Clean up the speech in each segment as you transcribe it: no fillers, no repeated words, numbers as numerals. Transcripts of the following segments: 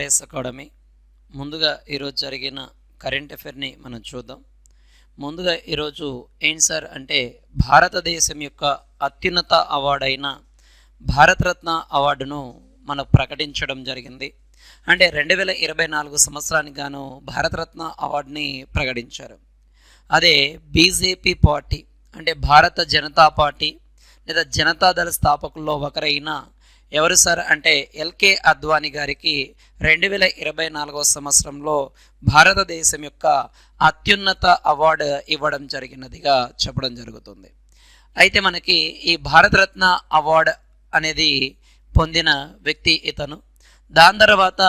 IAS academy. ముందుగా ఈరోజు జరిగిన కరెంట్ అఫైర్ని మనం చూద్దాం. ముందుగా ఈరోజు ఏంటి సార్ అంటే భారతదేశం యొక్క అత్యున్నత అవార్డైన భారతరత్న అవార్డును మనం ప్రకటించడం జరిగింది. అంటే 2024 సంవత్సరానికి గాను భారతరత్న అవార్డుని ప్రకటించారు. అదే బీజేపీ పార్టీ అంటే భారత జనతా పార్టీ లేదా జనతాదళ స్థాపకుల్లో ఒకరైన ఎవరు సార్ అంటే ఎల్కే అద్వానీ గారికి 2024 సంవత్సరంలో భారతదేశం యొక్క అత్యున్నత అవార్డు ఇవ్వడం జరిగినదిగా చెప్పడం జరుగుతుంది. అయితే మనకి ఈ భారతరత్న అవార్డు అనేది పొందిన వ్యక్తి ఇతను. దాని తర్వాత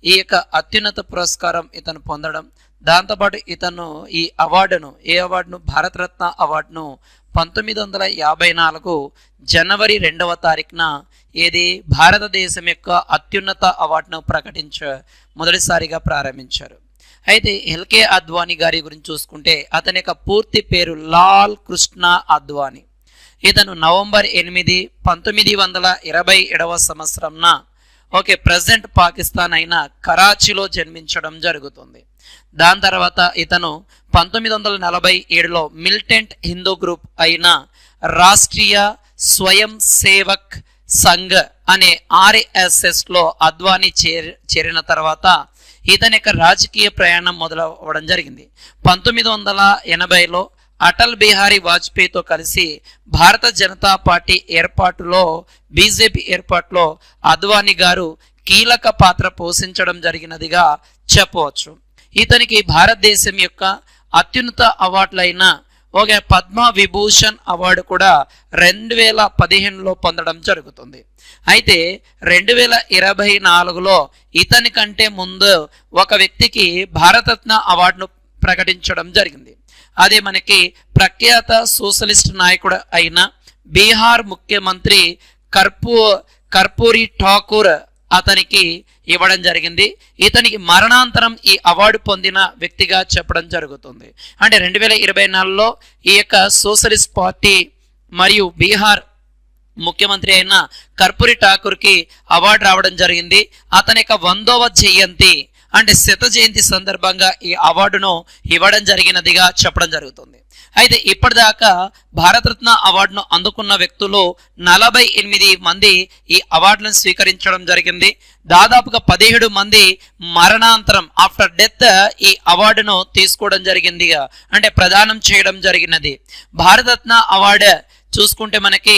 ఈ యొక్క అత్యున్నత పురస్కారం ఇతను పొందడం, దాంతోపాటు ఇతను ఈ అవార్డును భారతరత్న అవార్డును 1954 జనవరి 2వ తారీఖున ఏది భారతదేశం యొక్క అత్యున్నత అవార్డును మొదటిసారిగా ప్రారంభించారు. అయితే ఎల్కే అద్వానీ గారి గురించి చూసుకుంటే అతని యొక్క పూర్తి పేరు లాల్ కృష్ణ అద్వానీ. ఇతను నవంబర్ 8, 1927 సంవత్సరంన ప్రజెంట్ పాకిస్తాన్ అయిన కరాచీలో జన్మించడం జరుగుతుంది. దాని తర్వాత ఇతను 1947లో మిలిటెంట్ హిందూ గ్రూప్ అయిన రాష్ట్రీయ స్వయం సేవక్ సంఘ్ అనే RSSలో అద్వానీ చేరిన తర్వాత ఇతని యొక్క రాజకీయ ప్రయాణం మొదలవ్వడం జరిగింది. 1980లో అటల్ బిహారీ వాజ్పేయితో కలిసి భారత జనతా పార్టీ బీజేపీ ఏర్పాటులో అద్వానీ గారు కీలక పాత్ర పోషించడం జరిగినదిగా చెప్పవచ్చు. ఇతనికి భారతదేశం యొక్క అత్యున్నత అవార్డులైన పద్మ విభూషణ్ అవార్డు కూడా 2015లో పొందడం జరుగుతుంది. అయితే 2024లో ఇతని కంటే ముందు ఒక వ్యక్తికి భారతరత్న అవార్డును ప్రకటించడం జరిగింది. అదే మనకి ప్రఖ్యాత సోషలిస్ట్ నాయకుడు అయిన బీహార్ ముఖ్యమంత్రి కర్పూరి ఠాకూర్ అతనికి ఇవ్వడం జరిగింది. ఇతనికి మరణాంతరం ఈ అవార్డు పొందిన వ్యక్తిగా చెప్పడం జరుగుతుంది. అంటే 2024లో ఈ యొక్క సోషలిస్ట్ పార్టీ మరియు బీహార్ ముఖ్యమంత్రి అయిన కర్పూరి ఠాకూర్కి అవార్డు రావడం జరిగింది. అతని యొక్క 100వ జయంతి అంటే శత జయంతి సందర్భంగా ఈ అవార్డును ఇవ్వడం జరిగినదిగా చెప్పడం జరుగుతుంది. అయితే ఇప్పటిదాకా భారతరత్న అవార్డును అందుకున్న వ్యక్తులు 48 మంది ఈ అవార్డులను స్వీకరించడం జరిగింది. దాదాపుగా 17 మంది మరణాంతరం ఆఫ్టర్ డెత్ ఈ అవార్డును తీసుకోవడం జరిగిందిగా అంటే ప్రదానం చేయడం జరిగినది. భారతరత్న అవార్డు చూసుకుంటే మనకి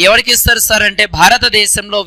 ఎవరికి ఇస్తారు సార్ అంటే భారతదేశంలో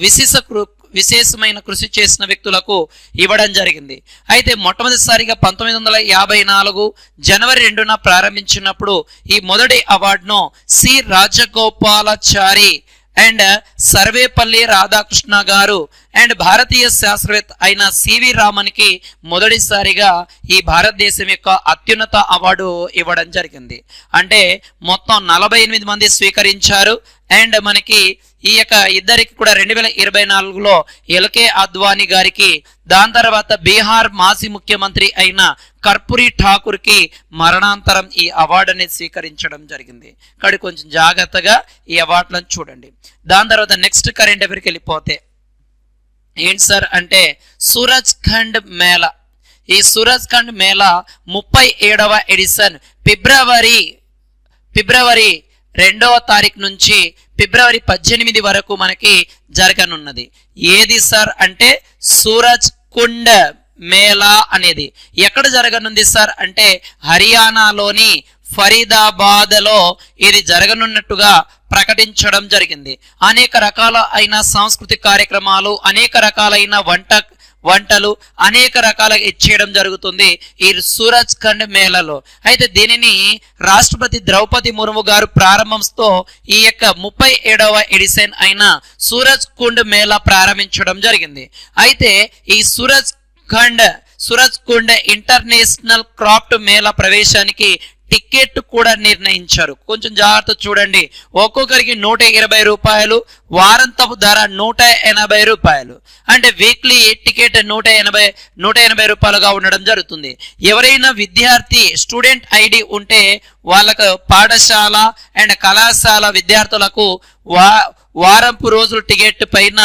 విశేషమైన కృషి చేసిన వ్యక్తులకు ఇవ్వడం జరిగింది. అయితే మొట్టమొదటిసారిగా 1954 జనవరి 2న ప్రారంభించినప్పుడు ఈ మొదటి అవార్డును సి రాజగోపాలాచారి అండ్ సర్వేపల్లి రాధాకృష్ణ గారు అండ్ భారతీయ శాస్త్రవేత్త అయిన సివి రామన్కి మొదటిసారిగా ఈ భారతదేశం యొక్క అత్యున్నత అవార్డు ఇవ్వడం జరిగింది. అంటే మొత్తం 48 మంది స్వీకరించారు. అండ్ మనకి ఈ యొక్క ఇద్దరికి కూడా 2024లో ఎల్కే అద్వానీ గారికి, దాని తర్వాత బీహార్ మాజీ ముఖ్యమంత్రి అయిన కర్పూరి ఠాకూర్కి మరణాంతరం ఈ అవార్డుని స్వీకరించడం జరిగింది. ఇక్కడ కొంచెం జాగ్రత్తగా ఈ అవార్డులను చూడండి. దాని తర్వాత నెక్స్ట్ కరెంట్ అఫైర్కి వెళ్ళిపోతే ఏంటి సార్ అంటే సూరజ్ ఖండ్ మేళా. ఈ సూరజ్ ఖండ్ మేళా 37వ ఎడిషన్ ఫిబ్రవరి 2వ తారీఖు నుంచి ఫిబ్రవరి 18 వరకు మనకి జరగనున్నది. ఏది సార్ అంటే సూరజ్ కుండ్ మేళా అనేది ఎక్కడ జరగనుంది సార్ అంటే హర్యానాలోని ఫరీదాబాద్లో ఇది జరగనున్నట్టుగా ప్రకటించడం జరిగింది. అనేక రకాల అయిన సాంస్కృతిక కార్యక్రమాలు, అనేక రకాలైన వంటలు అనేక రకాలుగా ఇచ్చేయడం జరుగుతుంది ఈ సూరజ్ ఖండ్ మేళాలో. అయితే దీనిని రాష్ట్రపతి ద్రౌపది ముర్ము గారు ప్రారంభంతో ఈ యొక్క 37వ ఎడిషన్ అయిన సూరజ్ కుండ్ మేళా ప్రారంభించడం జరిగింది. అయితే ఈ సూరజ్ కుండ్ ఇంటర్నేషనల్ క్రాఫ్ట్ మేళా ప్రవేశానికి టికెట్ కూడా నిర్ణయించారు. కొంచెం జాగ్రత్త చూడండి. ఒక్కొక్కరికి 120 రూపాయలు, వారంతపు ధర 180 రూపాయలు. అంటే వీక్లీ టికెట్ 180 రూపాయలుగా ఉండడం జరుగుతుంది. ఎవరైనా విద్యార్థి స్టూడెంట్ ఐడి ఉంటే వాళ్ళకు పాఠశాల అండ్ కళాశాల విద్యార్థులకు వారంపు రోజుల టికెట్ పైన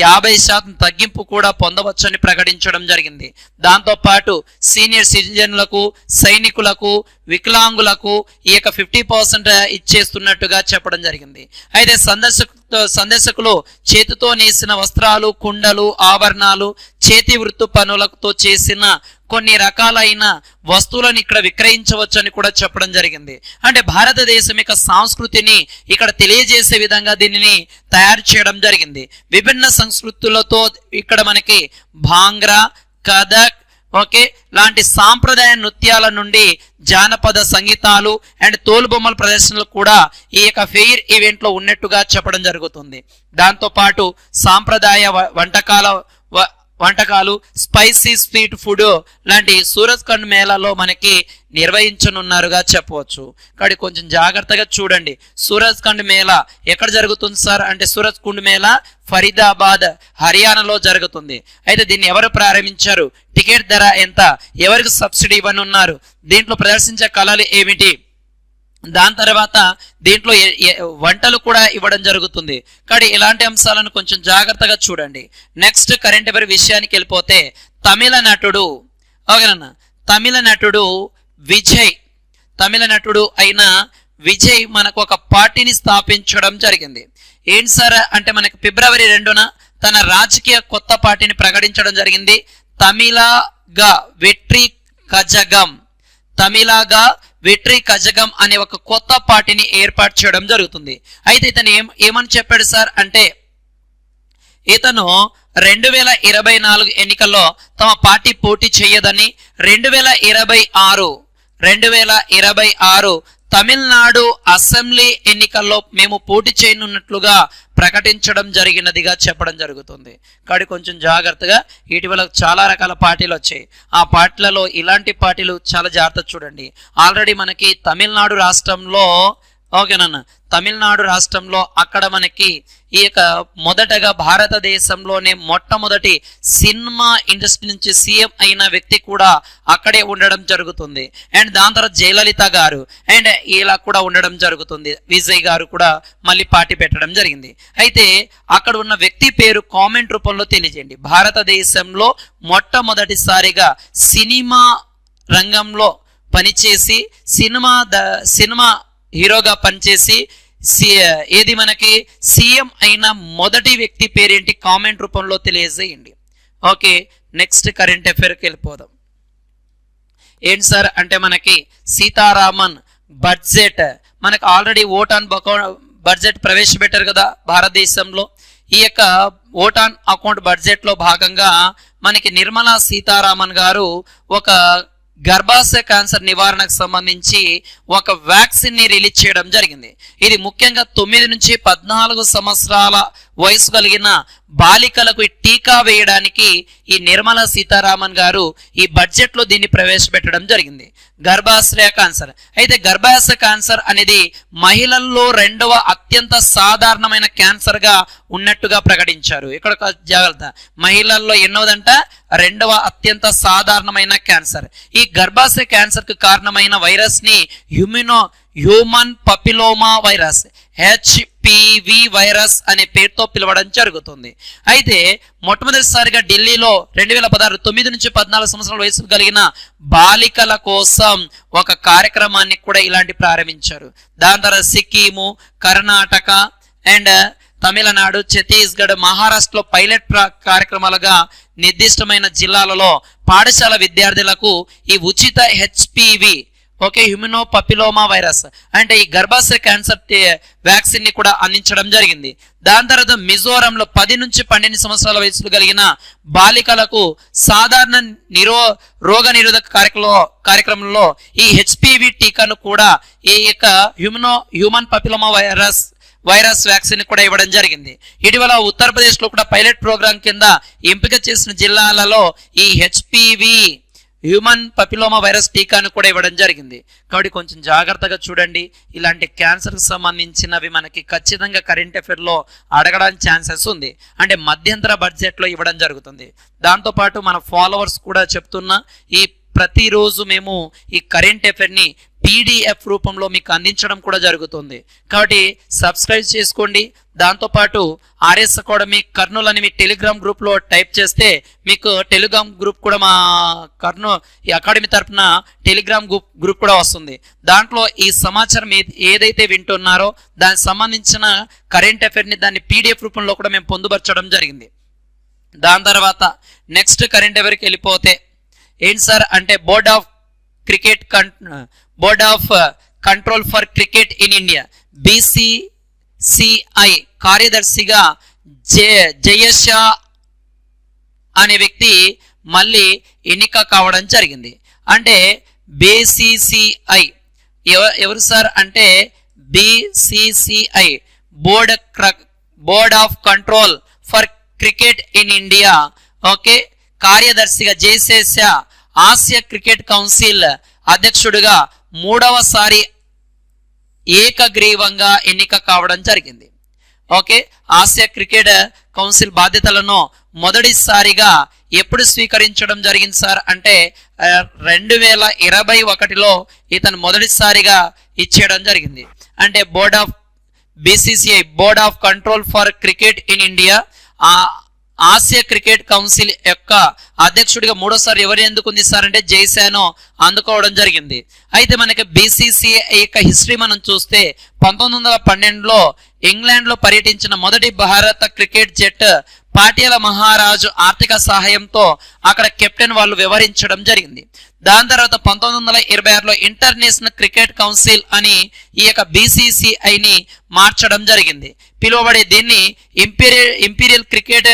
50% తగ్గింపు కూడా పొందవచ్చని ప్రకటించడం జరిగింది. దాంతోపాటు సీనియర్ సిటిజన్లకు, సైనికులకు, వికలాంగులకు ఈ యొక్క 50% ఇచ్చేస్తున్నట్టుగా చెప్పడం జరిగింది. అయితే సందర్శకులు చేతితో నేసిన వస్త్రాలు, కుండలు, ఆభరణాలు, చేతి వృత్తి పనులతో చేసిన కొన్ని రకాలైన వస్తువులను ఇక్కడ విక్రయించవచ్చని కూడా చెప్పడం జరిగింది. అంటే భారతదేశం యొక్క సంస్కృతిని ఇక్కడ తెలియజేసే విధంగా దీనిని తయారు చేయడం జరిగింది. విభిన్న సంస్కృతులతో ఇక్కడ మనకి భాంగ్రా, కథక్ లాంటి సాంప్రదాయ నృత్యాల నుండి జానపద సంగీతాలు అండ్ తోలుబొమ్మల ప్రదర్శనలు కూడా ఈ యొక్క ఫెయిర్ ఈవెంట్ లో ఉన్నట్టుగా చెప్పడం జరుగుతుంది. దాంతోపాటు సాంప్రదాయ వంటకాలు, స్పైసీ స్వీట్ ఫుడ్ లాంటి సూరత్ కండ్ మేళాలో మనకి నిర్వహించనున్నారుగా చెప్పవచ్చు. కాబట్టి కొంచెం జాగ్రత్తగా చూడండి. సూరత్ కండ్ మేళా ఎక్కడ జరుగుతుంది సార్ అంటే సూరత్ కుండ్ మేళా ఫరీదాబాద్, హర్యానాలో జరుగుతుంది. అయితే దీన్ని ఎవరు ప్రారంభించారు, టికెట్ ధర ఎంత, ఎవరికి సబ్సిడీ ఇవ్వనున్నారు, దీంట్లో ప్రదర్శించే కళలు ఏమిటి, దాని తర్వాత దీంట్లో వంటలు కూడా ఇవ్వడం జరుగుతుంది. కానీ ఇలాంటి అంశాలను కొంచెం జాగ్రత్తగా చూడండి. నెక్స్ట్ కరెంట్ అఫైర్ విషయానికి వెళ్ళిపోతే తమిళ నటుడు తమిళ నటుడు అయిన విజయ్ మనకు ఒక పార్టీని స్థాపించడం జరిగింది. ఏంటి సార్ అంటే మనకి ఫిబ్రవరి 2న తన రాజకీయ కొత్త పార్టీని ప్రకటించడం జరిగింది. తమిళగా వెట్రి కజగం అనే ఒక కొత్త పార్టీని ఏర్పాటు చేయడం జరుగుతుంది. అయితే ఇతను ఏమని చెప్పాడు సార్ అంటే ఇతను 2024 ఎన్నికల్లో తమ పార్టీ పోటీ చేయదని, 2026 తమిళనాడు అసెంబ్లీ ఎన్నికల్లో మేము పోటీ చేయనున్నట్లుగా ప్రకటించడం జరిగినదిగా చెప్పడం జరుగుతుంది. కాబట్టి కొంచెం జాగ్రత్తగా, ఇటీవల చాలా రకాల పార్టీలు వచ్చాయి. ఆ పార్టీలలో ఇలాంటి పార్టీలు చాలా జాగ్రత్త చూడండి. ఆల్రెడీ మనకి తమిళనాడు రాష్ట్రంలో అక్కడ మనకి ఈ యొక్క మొదటగా భారతదేశంలోనే మొట్టమొదటి సినిమా ఇండస్ట్రీ నుంచి సీఎం అయిన వ్యక్తి కూడా అక్కడే ఉండడం జరుగుతుంది. అండ్ దాని తర్వాత జయలలిత గారు అండ్ ఇలా కూడా ఉండడం జరుగుతుంది. విజయ్ గారు కూడా మళ్ళీ పార్టీ పెట్టడం జరిగింది. అయితే అక్కడ ఉన్న వ్యక్తి పేరు కామెంట్ రూపంలో తెలియజేయండి. భారతదేశంలో మొట్టమొదటిసారిగా సినిమా రంగంలో పనిచేసి సినిమా హీరోగా పనిచేసి ఏది మనకి సీఎం అయిన మొదటి వ్యక్తి పేరేంటి కామెంట్ రూపంలో తెలియజేయండి. నెక్స్ట్ కరెంట్ అఫైర్కి వెళ్ళిపోదాం. ఏంటి సార్ అంటే మనకి సీతారామన్ బడ్జెట్ మనకి ఆల్రెడీ ఓట్ ఆన్ బడ్జెట్ ప్రవేశపెట్టారు కదా భారతదేశంలో. ఈ యొక్క ఓట్ ఆన్ అకౌంట్ బడ్జెట్ లో భాగంగా మనకి నిర్మలా సీతారామన్ గారు ఒక గర్భాశయ క్యాన్సర్ నివారణకు సంబంధించి ఒక వ్యాక్సిన్ ని రిలీజ్ చేయడం జరిగింది. ఇది ముఖ్యంగా 9 నుంచి 14 సంవత్సరాల వయసు కలిగిన బాలికలకు టీకా వేయడానికి ఈ నిర్మలా సీతారామన్ గారు ఈ బడ్జెట్ లో దీన్ని ప్రవేశపెట్టడం జరిగింది. గర్భాశయ క్యాన్సర్ అయితే గర్భాశయ క్యాన్సర్ అనేది మహిళల్లో 2వ అత్యంత సాధారణమైన క్యాన్సర్ గా ఉన్నట్టుగా ప్రకటించారు. ఇక్కడ జాగ్రత్త, మహిళల్లో ఎన్నోదంట 2వ అత్యంత సాధారణమైన క్యాన్సర్. ఈ గర్భాశయ క్యాన్సర్ కు కారణమైన వైరస్ ని హ్యూమన్ పపిలోమా వైరస్ HPV వైరస్ అనే పేరుతో పిలవడం జరుగుతుంది. అయితే మొట్టమొదటిసారిగా ఢిల్లీలో 2016 9 నుంచి 14 సంవత్సరాల వయసు కలిగిన బాలికల కోసం ఒక కార్యక్రమాన్ని కూడా ఇలాంటి ప్రారంభించారు. దాని తర్వాత సిక్కిము, కర్ణాటక అండ్ తమిళనాడు, ఛత్తీస్గఢ్, మహారాష్ట్రలో పైలట్ కార్యక్రమాలుగా నిర్దిష్టమైన జిల్లాలలో పాఠశాల విద్యార్థులకు ఈ ఉచిత HPV హ్యూమనో పపిలోమా వైరస్ అంటే ఈ గర్భాశయ క్యాన్సర్ వ్యాక్సిన్ ని కూడా అందించడం జరిగింది. దాని తర్వాత మిజోరంలో 10 నుంచి 12 సంవత్సరాల వయసు కలిగిన బాలికలకు సాధారణ రోగ నిరోధక కార్యక్రమంలో ఈ HPV టీకాను కూడా ఈ యొక్క హ్యూమన్ పపిలోమా వైరస్ వ్యాక్సిన్ కూడా ఇవ్వడం జరిగింది. ఇటీవల ఉత్తరప్రదేశ్ లో కూడా పైలట్ ప్రోగ్రాం కింద ఎంపిక చేసిన జిల్లాలలో ఈ HPV హ్యూమన్ పపిలోమా వైరస్ టీకాను కూడా ఇవ్వడం జరిగింది. కాబట్టి కొంచెం జాగ్రత్తగా చూడండి. ఇలాంటి క్యాన్సర్ కి సంబంధించినవి మనకి ఖచ్చితంగా కరెంట్ అఫైర్ లో అడగడానికి ఛాన్సెస్ ఉంది. అంటే మధ్యంతర బడ్జెట్ లో ఇవ్వడం జరుగుతుంది. దాంతోపాటు మన ఫాలోవర్స్ కూడా చెప్తున్నా, ఈ ప్రతిరోజు మేము ఈ కరెంట్ అఫైర్ ని పీడిఎఫ్ రూపంలో మీకు అందించడం కూడా జరుగుతుంది. కాబట్టి సబ్స్క్రైబ్ చేసుకోండి. దాంతోపాటు ఆర్ఎస్ అకాడమీ కర్నూలు అని మీ టెలిగ్రామ్ గ్రూప్లో టైప్ చేస్తే మీకు టెలిగ్రామ్ గ్రూప్ కూడా మా ఈ అకాడమీ తరఫున టెలిగ్రామ్ గ్రూప్ కూడా వస్తుంది. దాంట్లో ఈ సమాచారం ఏదైతే వింటున్నారో దానికి సంబంధించిన కరెంట్ అఫైర్ని దాన్ని పీడిఎఫ్ రూపంలో కూడా మేము పొందుపరచడం జరిగింది. దాని తర్వాత నెక్స్ట్ కరెంట్ అఫైర్కి వెళ్ళిపోతే ఏంటి సార్ అంటే board of control for cricket in India BCCI కార్యదర్శిగా జయేషా అనే వ్యక్తి మళ్ళీ ఎన్నిక కావడం జరిగింది. అంటే BCCI ఎవరు సార్ అంటే BCCI board of control for cricket in India okay కార్యదర్శిగా జయశేష ఆసియా క్రికెట్ కౌన్సిల్ అధ్యక్షుడిగా 3వసారి ఏకగ్రీవంగా ఎన్నిక కావడం జరిగింది. ఓకే ఆసియా క్రికెట్ కౌన్సిల్ బాధ్యతలను మొదటిసారిగా ఎప్పుడు స్వీకరించడం జరిగింది సార్ అంటే 2021లో ఇతను మొదటిసారిగా ఇచ్చేయడం జరిగింది. అంటే BCCI board of control for cricket in India Asia cricket council యొక్క అధ్యక్షుడిగా 3వసారి ఎవరు ఎందుకుంది సార్ అంటే జైశానో అందుకోవడం జరిగింది. అయితే మనకి BCCI యొక్క హిస్టరీ మనం చూస్తే 1912లో ఇంగ్లాండ్లో పర్యటించిన మొదటి భారత క్రికెట్ జట్టు పాటియాలా మహారాజు ఆర్థిక సహాయంతో అక్కడ కెప్టెన్ వాళ్ళు వ్యవహరించడం జరిగింది. దాని తర్వాత 1926లో ఇంటర్నేషనల్ క్రికెట్ కౌన్సిల్ అని ఈ యొక్క BCCIని మార్చడం జరిగింది. పిలువబడే దీన్ని ఇంపీరియల్ క్రికెట్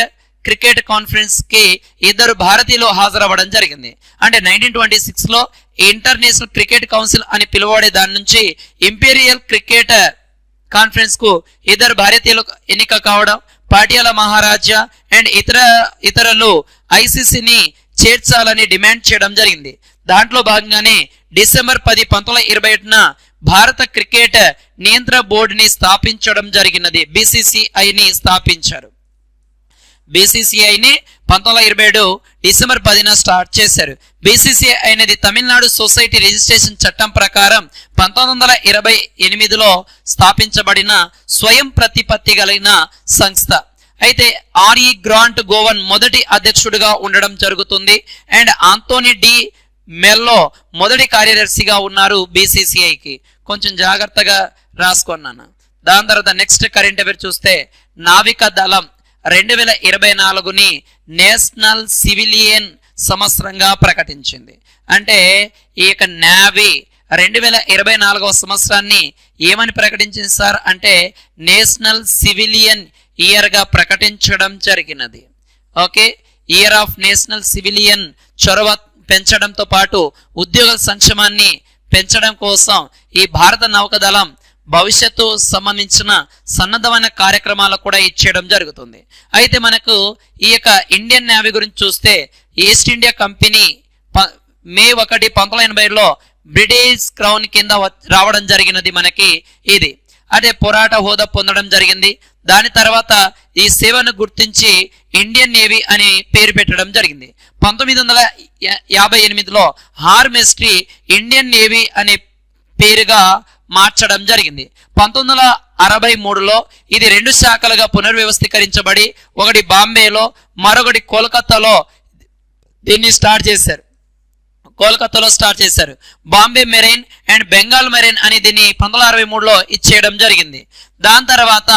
కాన్ఫరెన్స్ కి 2 భారతీయులు హాజరవ్వడం జరిగింది. అంటే 1926లో ఇంటర్నేషనల్ క్రికెట్ కౌన్సిల్ అని పిలువబడే దాని నుంచి ఇంపీరియల్ క్రికెట్ కాన్ఫరెన్స్ కు 2 భారతీయులు ఎన్నిక కావడం, పాటియాలా మహారాజా అండ్ ఇతరులు ICCని చేర్చాలని డిమాండ్ చేయడం జరిగింది. దాంట్లో భాగంగానే డిసెంబర్ 10, 1921న భారత క్రికెట్ నియంత్రణ బోర్డుని స్థాపించడం జరిగినది. BCCIని స్థాపించారు. BCCIని 1927 డిసెంబర్ 10న స్టార్ట్ చేశారు. BCCI అనేది తమిళనాడు సొసైటీ రిజిస్ట్రేషన్ చట్టం ప్రకారం 1928లో స్థాపించబడిన స్వయం ప్రతిపత్తి కలిగిన సంస్థ. అయితే RE గ్రాంట్ గోవన్ మొదటి అధ్యక్షుడిగా ఉండడం జరుగుతుంది. అండ్ ఆంటోనీ డి మెల్లో మొదటి కార్యదర్శిగా ఉన్నారు BCCIకి. కొంచెం జాగ్రత్తగా రాసుకున్నాను. దాని తర్వాత నెక్స్ట్ కరెంట్ అఫైర్ చూస్తే నావికా దళం 2024ని నేషనల్ సివిలియన్ సంవత్సరంగా ప్రకటించింది. అంటే ఈ యొక్క నేవీ 2024వ సంవత్సరాన్ని ఏమని ప్రకటించింది సార్ అంటే నేషనల్ సివిలియన్ ఇయర్ గా ప్రకటించడం జరిగినది. Okay year of national civilian చొరవ పెంచడంతో పాటు ఉద్యోగ సంక్షేమాన్ని పెంచడం కోసం ఈ భారత నౌకాదళం భవిష్యత్తు సంబంధించిన సన్నద్ధమైన కార్యక్రమాలు కూడా ఇచ్చేయడం జరుగుతుంది. అయితే మనకు ఈ యొక్క ఇండియన్ నేవీ గురించి చూస్తే ఈస్ట్ ఇండియా కంపెనీ మే 1, 1980లో బ్రిటిష్ క్రౌన్ కింద రావడం జరిగినది. మనకి ఇది అదే పోరాట హోదా పొందడం జరిగింది. దాని తర్వాత ఈ సేవను గుర్తించి ఇండియన్ నేవీ అని పేరు పెట్టడం జరిగింది. 1958లో హార్మెస్ట్రీ ఇండియన్ నేవీ అనే పేరుగా మార్చడం జరిగింది. 1963లో ఇది 2 శాఖలుగా పునర్వ్యవస్థీకరించబడి ఒకటి బాంబేలో మరొకటి కోల్కతాలో దీన్ని స్టార్ట్ చేశారు. Bombay marine and Bengal marine అని దీన్ని 1963లో ఇచ్చేయడం జరిగింది. దాని తర్వాత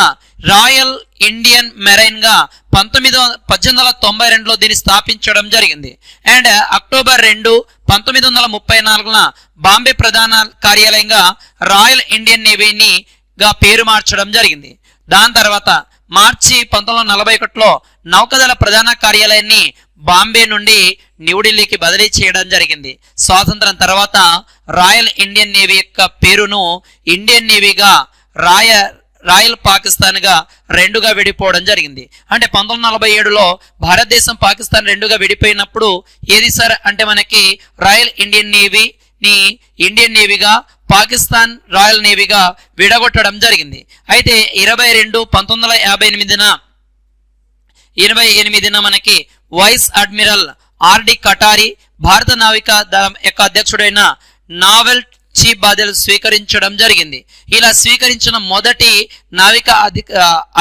రాయల్ ఇండియన్ మెరైన్ గా 1892లో దీన్ని స్థాపించడం జరిగింది. అండ్ అక్టోబర్ 2, 1934న బాంబే ప్రధాన కార్యాలయంగా రాయల్ ఇండియన్ నేవీని గా పేరు మార్చడం జరిగింది. దాని తర్వాత మార్చి 1941లో నౌకాదళ ప్రధాన కార్యాలయాన్ని బాంబే నుండి న్యూఢిల్లీకి బదిలీ చేయడం జరిగింది. స్వాతంత్రం తర్వాత రాయల్ ఇండియన్ నేవీ యొక్క పేరును ఇండియన్ నేవీగా రాయల్ పాకిస్తాన్ గా 2గా విడిపోవడం జరిగింది. అంటే 1947లో భారతదేశం పాకిస్తాన్ 2గా విడిపోయినప్పుడు ఏది సార్ అంటే మనకి రాయల్ ఇండియన్ నేవీని ఇండియన్ నేవీగా పాకిస్తాన్ రాయల్ నేవీగా విడగొట్టడం జరిగింది. అయితే 28 మనకి వైస్ అడ్మిరల్ RD కటారి భారత నావికా దళం యొక్క అధ్యక్షుడైన నావల్ చీఫ్ బాధ్యతలు స్వీకరించడం జరిగింది. ఇలా స్వీకరించిన మొదటి నావిక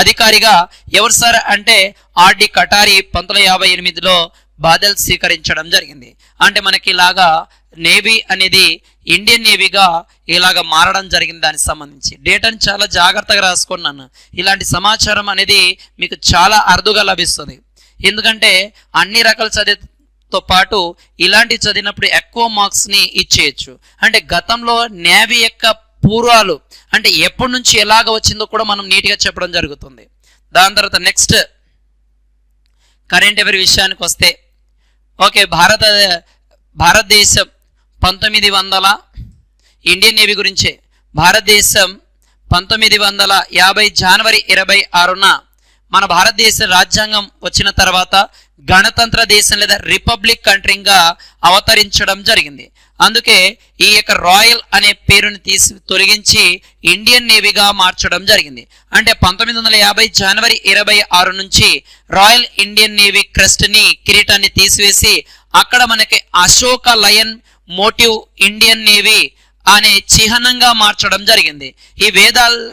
అధికారిగా ఎవరు సార్ అంటే ఆర్డి కటారి 1958లో బాధ్యతలు స్వీకరించడం జరిగింది. అంటే మనకి ఇలాగా నేవీ అనేది ఇండియన్ నేవీగా ఇలాగ మారడం జరిగింది. దానికి సంబంధించి డేటాని చాలా జాగ్రత్తగా రాసుకున్నాను. ఇలాంటి సమాచారం అనేది మీకు చాలా అరుదుగా లభిస్తుంది. ఎందుకంటే అన్ని రకాల చదివేతో పాటు ఇలాంటి చదివినప్పుడు ఎక్కువ మార్క్స్ని ఇచ్చేయచ్చు. అంటే గతంలో నేవీ యొక్క పూర్వాలు అంటే ఎప్పటి నుంచి ఎలాగ వచ్చిందో కూడా మనం నీట్గా చెప్పడం జరుగుతుంది. దాని తర్వాత నెక్స్ట్ కరెంట్ అఫైర్ విషయానికి వస్తే ఓకే, భారతదేశం 1900 ఇండియన్ నేవీ గురించే. భారతదేశం 1950 జనవరి 26న మన భారతదేశ రాజ్యాంగం వచ్చిన తర్వాత గణతంత్ర దేశం లేదా రిపబ్లిక్ కంట్రీగా అవతరించడం జరిగింది. అందుకే ఈ యొక్క రాయల్ అనే పేరుని తొలగించి ఇండియన్ నేవీగా మార్చడం జరిగింది. అంటే 1950 జనవరి 26 నుంచి రాయల్ ఇండియన్ నేవీ క్రెస్ట్ని కిరీటాన్ని తీసివేసి అక్కడ మనకి Ashoka lion motif Indian navy అనే చిహ్నంగా మార్చడం జరిగింది. ఈ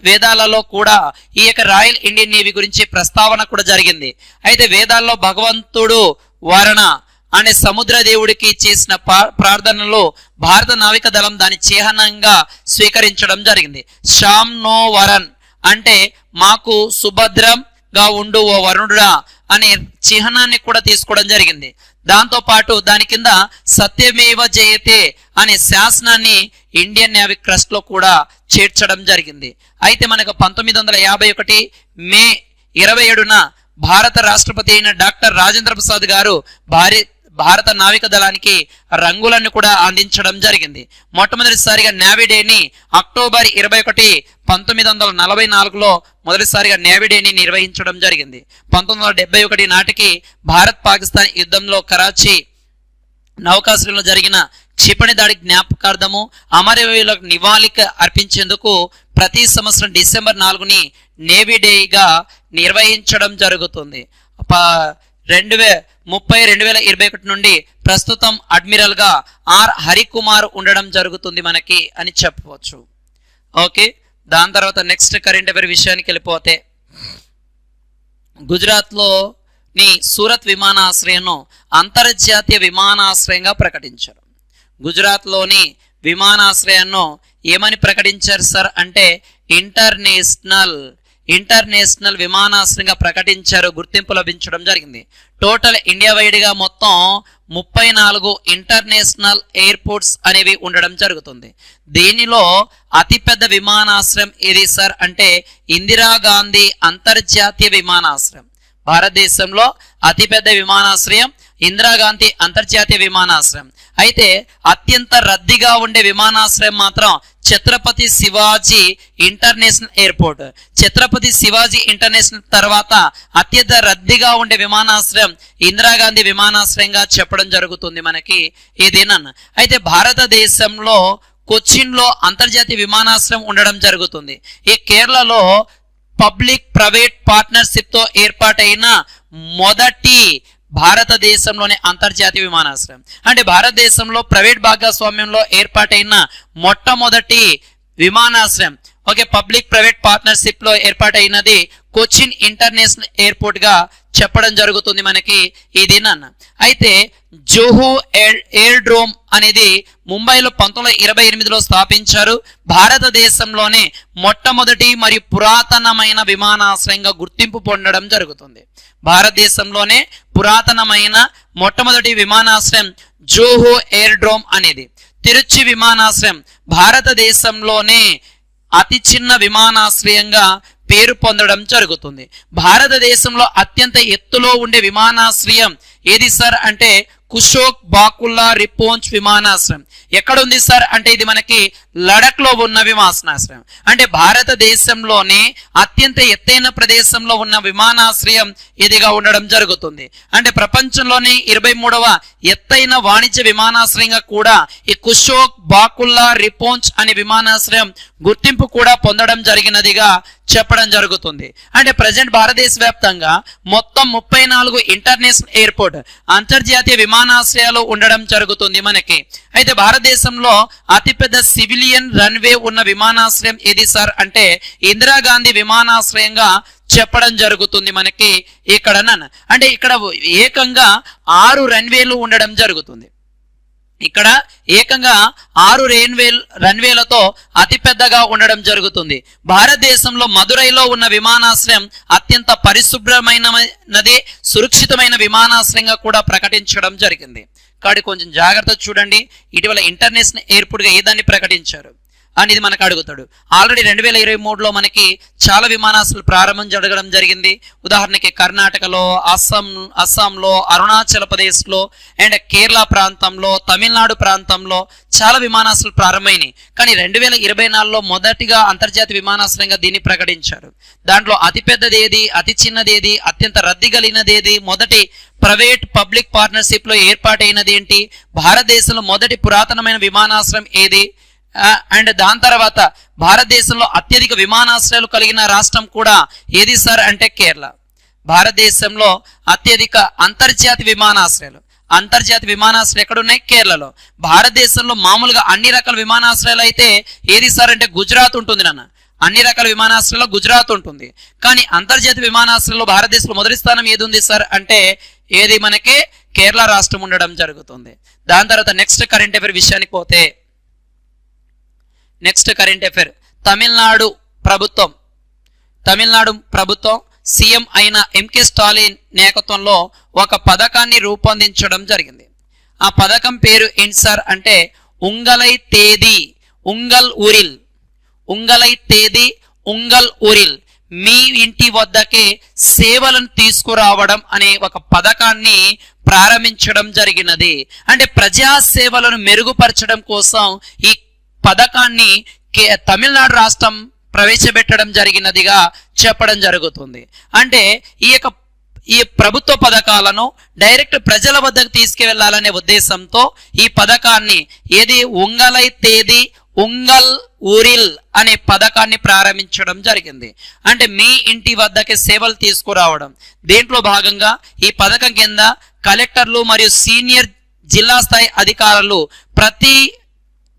వేదాలలో కూడా ఈ యొక్క రాయల్ ఇండియన్ నేవీ గురించి ప్రస్తావన కూడా జరిగింది. అయితే వేదాల్లో భగవంతుడు వరణ అనే సముద్ర దేవుడికి చేసిన ప్రార్థనలో భారత నావిక దళం దాని చిహ్నంగా స్వీకరించడం జరిగింది. శ్యామ్ నో వరన్ అంటే మాకు సుభద్రంగా ఉండు ఓ వరుణుడా అనే చిహ్నాన్ని కూడా తీసుకోవడం జరిగింది. దాంతో పాటు దాని కింద సత్యమేవ జయతే అనే శాసనాన్ని ఇండియన్ నేవీ క్రస్ట్ లో కూడా చేర్చడం జరిగింది. అయితే మనకు 1951 మే 27న భారత రాష్ట్రపతి అయిన డాక్టర్ రాజేంద్ర ప్రసాద్ గారు భారత నావిక దళానికి రంగులను కూడా అందించడం జరిగింది. మొట్టమొదటిసారిగా నేవీ డేని అక్టోబర్ 21, 1944లో మొదటిసారిగా నేవీ డేని నిర్వహించడం జరిగింది. 1971 నాటికి భారత్ పాకిస్తాన్ యుద్ధంలో కరాచీ నౌకాశ్రయంలో జరిగిన క్షిపణి దాడి జ్ఞాపకార్థము అమరవీరులకు నివాళిక అర్పించేందుకు ప్రతి సంవత్సరం డిసెంబర్ 4ని నేవీ డేగా నిర్వహించడం జరుగుతుంది. 2021 నుండి ప్రస్తుతం అడ్మిరల్ గా ఆర్ హరికుమార్ ఉండడం జరుగుతుంది మనకి అని చెప్పవచ్చు. ఓకే, దాని తర్వాత నెక్స్ట్ కరెంట్ అఫైర్ విషయానికి వెళ్ళిపోతే గుజరాత్లోని సూరత్ విమానాశ్రయంను అంతర్జాతీయ విమానాశ్రయంగా ప్రకటించారు. గుజరాత్లోని విమానాశ్రయాన్ని ఏమని ప్రకటించారు సార్ అంటే ఇంటర్నేషనల్ విమానాశ్రయంగా ప్రకటించారు, గుర్తింపు లభించడం జరిగింది. టోటల్ ఇండియా వైడ్గా మొత్తం 34 ఇంటర్నేషనల్ ఎయిర్పోర్ట్స్ అనేవి ఉండడం జరుగుతుంది. దీనిలో అతిపెద్ద విమానాశ్రయం ఏది సార్ అంటే ఇందిరాగాంధీ అంతర్జాతీయ విమానాశ్రయం. భారతదేశంలో అతిపెద్ద విమానాశ్రయం ఇందిరాగాంధీ అంతర్జాతీయ విమానాశ్రయం. అయితే అత్యంత రద్దీగా ఉండే విమానాశ్రయం మాత్రం Chhatrapati Shivaji international airport. Chhatrapati Shivaji international తర్వాత అత్యంత రద్దీగా ఉండే విమానాశ్రయం ఇందిరాగాంధీ విమానాశ్రయంగా చెప్పడం జరుగుతుంది మనకి ఏదేనన్నా. అయితే భారతదేశంలో కొచ్చిన్లో అంతర్జాతీయ విమానాశ్రయం ఉండడం జరుగుతుంది. ఈ కేరళలో పబ్లిక్ ప్రైవేట్ పార్ట్నర్షిప్ తో ఏర్పాటైన మొదటి భారతదేశంలోనే అంతర్జాతీయ విమానాశ్రయం. అంటే భారతదేశంలో ప్రైవేట్ భాగస్వామ్యంలో ఏర్పాటైన మొట్టమొదటి విమానాశ్రయం ఓకే పబ్లిక్ ప్రైవేట్ పార్ట్నర్షిప్ లో ఏర్పాటైనది కొచ్చిన్ ఇంటర్నేషనల్ ఎయిర్పోర్ట్ గా చెప్పడం జరుగుతుంది మనకి ఈ దినాన్న. అయితే జోహో ఎయిర్డ్రోమ్ అనేది ముంబైలో 1928లో స్థాపించారు. భారతదేశంలోనే మొట్టమొదటి మరియు పురాతనమైన విమానాశ్రయంగా గుర్తింపు పొందడం జరుగుతుంది. భారతదేశంలోనే పురాతనమైన మొట్టమొదటి విమానాశ్రయం జోహో ఎయిర్డ్రోమ్ అనేది. తిరుచి విమానాశ్రయం భారతదేశంలోనే అతి చిన్న విమానాశ్రయంగా పేరు పొందడం జరుగుతుంది. భారతదేశంలో అత్యంత ఎత్తులో ఉండే విమానాశ్రయం ఏది సార్ అంటే కుషోక్ బాకుల్లా రిపోంచ్ విమానాశ్రయం. ఎక్కడ ఉంది సార్ అంటే ఇది మనకి లడక్ లో ఉన్న విమానాశ్రయం. అంటే భారతదేశంలోనే అత్యంత ఎత్తైన ప్రదేశంలో ఉన్న విమానాశ్రయం ఇదిగా ఉండడం జరుగుతుంది. అంటే ప్రపంచంలోని 23వ ఎత్తైన వాణిజ్య విమానాశ్రయంగా కూడా ఈ కుషోక్ బాకుల్లా రిపోంచ్ అనే విమానాశ్రయం గుర్తింపు కూడా పొందడం జరిగినదిగా చెప్పడం జరుగుతుంది. అంటే ప్రజెంట్ భారతదేశ వ్యాప్తంగా మొత్తం 34 ఇంటర్నేషనల్ ఎయిర్పోర్ట్ అంతర్జాతీయ విమానాశ్రయం విమానాశ్రయాలు ఉండడం జరుగుతుంది మనకి. అయితే భారతదేశంలో అతిపెద్ద సివిలియన్ రన్వే ఉన్న విమానాశ్రయం ఏది సార్ అంటే ఇందిరాగాంధీ విమానాశ్రయంగా చెప్పడం జరుగుతుంది మనకి ఇక్కడ. అంటే ఇక్కడ ఏకంగా 6 రన్వేలు ఉండడం జరుగుతుంది. ఇక్కడ ఏకంగా 6 రన్వేలతో అతిపెద్దగా ఉండడం జరుగుతుంది. భారతదేశంలో మదురైలో ఉన్న విమానాశ్రయం అత్యంత పరిశుభ్రమైనది, సురక్షితమైన విమానాశ్రయంగా కూడా ప్రకటించడం జరిగింది. కాబట్టి కొంచెం జాగ్రత్త చూడండి. ఇటీవల ఇంటర్నేషనల్ ఎయిర్పోర్ట్గా ఏదాన్ని ప్రకటించారు అనేది మనకు అడుగుతాడు. ఆల్రెడీ 2023లో మనకి చాలా విమానాశ్రయాలు ప్రారంభం జరగడం జరిగింది. ఉదాహరణకి కర్ణాటకలో, అస్సాంలో, అరుణాచల్ ప్రదేశ్లో అండ్ కేరళ ప్రాంతంలో, తమిళనాడు ప్రాంతంలో చాలా విమానాశ్రయాలు ప్రారంభమైనాయి. కానీ 2024లో మొదటిగా అంతర్జాతీయ విమానాశ్రయంగా దీన్ని ప్రకటించారు. దాంట్లో అతిపెద్దది ఏది, అతి చిన్నది ఏది, అత్యంత రద్దీ కలిగినది ఏది, మొదటి ప్రైవేట్ పబ్లిక్ పార్ట్నర్షిప్ లో ఏర్పాటైనది ఏంటి, భారతదేశంలో మొదటి పురాతనమైన విమానాశ్రయం ఏది, అండ్ దాని తర్వాత భారతదేశంలో అత్యధిక విమానాశ్రయాలు కలిగిన రాష్ట్రం కూడా ఏది సార్ అంటే కేరళ. భారతదేశంలో అత్యధిక అంతర్జాతీయ విమానాశ్రయాలు ఎక్కడున్నాయి? కేరళలో. భారతదేశంలో మామూలుగా అన్ని రకాల విమానాశ్రయాలు అయితే ఏది సార్ అంటే గుజరాత్ ఉంటుంది నాన్న. అన్ని రకాల విమానాశ్రయాల్లో గుజరాత్ ఉంటుంది. కానీ అంతర్జాతీయ విమానాశ్రయాల్లో భారతదేశంలో మొదటి స్థానం ఏది ఉంది సార్ అంటే ఏది మనకి కేరళ రాష్ట్రం ఉండడం జరుగుతుంది. దాని తర్వాత నెక్స్ట్ కరెంట్ అఫైర్ విషయానికి పోతే, నెక్స్ట్ కరెంట్ అఫైర్ తమిళనాడు ప్రభుత్వం సీఎం అయిన ఎంకే స్టాలిన్ నేతృత్వంలో ఒక పథకాన్ని రూపొందించడం జరిగింది. ఆ పథకం పేరు ఏంటి సార్ అంటే ఉంగలై తేదీ ఉంగల్ ఊరిల్ మీ ఇంటి వద్దకే సేవలను తీసుకురావడం అనే ఒక పథకాన్ని ప్రారంభించడం జరిగినది. అంటే ప్రజా సేవలను మెరుగుపరచడం కోసం ఈ పథకాన్ని తమిళనాడు రాష్ట్రం ప్రవేశపెట్టడం జరిగినదిగా చెప్పడం జరుగుతుంది. అంటే ఈ ప్రభుత్వ పథకాలను డైరెక్ట్ ప్రజల వద్దకు తీసుకువెళ్లాలనే ఉద్దేశంతో ఈ పథకాన్ని ఏది ఉంగలై తేదీ ఉంగల్ ఊరిల్ అనే పథకాన్ని ప్రారంభించడం జరిగింది. అంటే మీ ఇంటి వద్దకే సేవలు తీసుకురావడం. దీంట్లో భాగంగా ఈ పథకం కింద కలెక్టర్లు మరియు సీనియర్ జిల్లా స్థాయి అధికారులు ప్రతి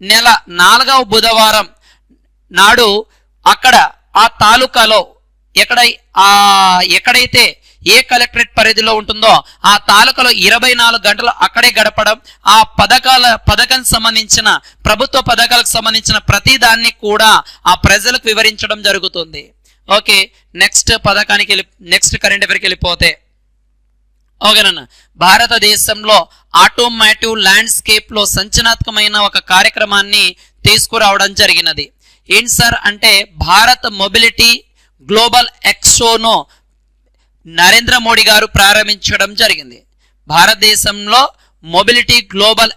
నెల 4వ బుధవారం నాడు అక్కడ ఆ తాలూకాలో ఎక్కడైతే ఏ కలెక్టరేట్ పరిధిలో ఉంటుందో ఆ తాలూకాలో 24 గంటలు అక్కడే గడపడం, ఆ పథకం సంబంధించిన ప్రభుత్వ పథకాలకు సంబంధించిన ప్రతి దాన్ని కూడా ఆ ప్రజలకు వివరించడం జరుగుతుంది. ఓకే, నెక్స్ట్ కరెంట్ అఫైర్కి వెళ్ళిపోతే, ఓకేనన్నా, భారతదేశంలో ఆటోమేటివ్ ల్యాండ్స్కేప్ లో సంచలనాత్మకమైన ఒక కార్యక్రమాన్ని తీసుకురావడం జరిగినది. ఏంటి సార్ అంటే భారత్ మొబిలిటీ గ్లోబల్ ఎక్స్పోను నరేంద్ర మోడీ గారు ప్రారంభించడం జరిగింది. భారతదేశంలో మొబిలిటీ గ్లోబల్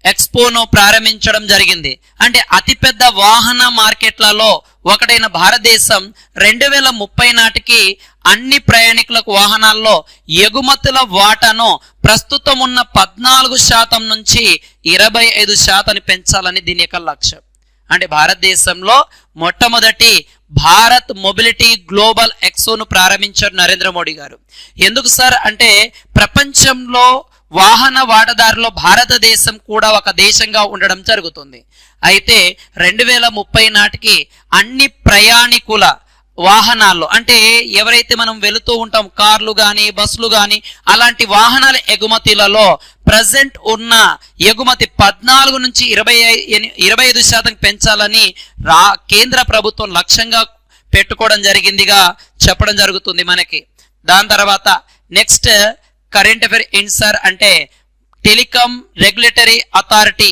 ఎక్స్పోను ప్రారంభించడం జరిగింది. అంటే అతిపెద్ద వాహన మార్కెట్లలో ఒకటైన భారతదేశం 2030 నాటికి అన్ని ప్రయాణికులకు వాహనాల్లో ఎగుమతుల వాటాను ప్రస్తుతం ఉన్న 14% నుంచి 25% పెంచాలని దీని యొక్క లక్ష్యం. అంటే భారతదేశంలో మొట్టమొదటి భారత్ మొబిలిటీ గ్లోబల్ ఎక్స్పోను ప్రారంభించారు నరేంద్ర మోడీ గారు. ఎందుకు సార్ అంటే ప్రపంచంలో వాహన వాటాదారులో భారతదేశం కూడా ఒక దేశంగా ఉండడం జరుగుతుంది. అయితే 2030 నాటికి అన్ని ప్రయాణికుల వాహనాల్లో, అంటే ఎవరైతే మనం వెళుతూ ఉంటాం కార్లు కానీ బస్సులు కానీ అలాంటి వాహనాల ఎగుమతులలో ప్రజెంట్ ఉన్న ఎగుమతి 14 నుంచి 25% పెంచాలని కేంద్ర ప్రభుత్వం లక్ష్యంగా పెట్టుకోవడం జరిగిందిగా చెప్పడం జరుగుతుంది మనకి. దాని తర్వాత నెక్స్ట్ కరెంట్ అఫైర్ ఏంటి సార్ అంటే టెలికాం రెగ్యులేటరీ అథారిటీ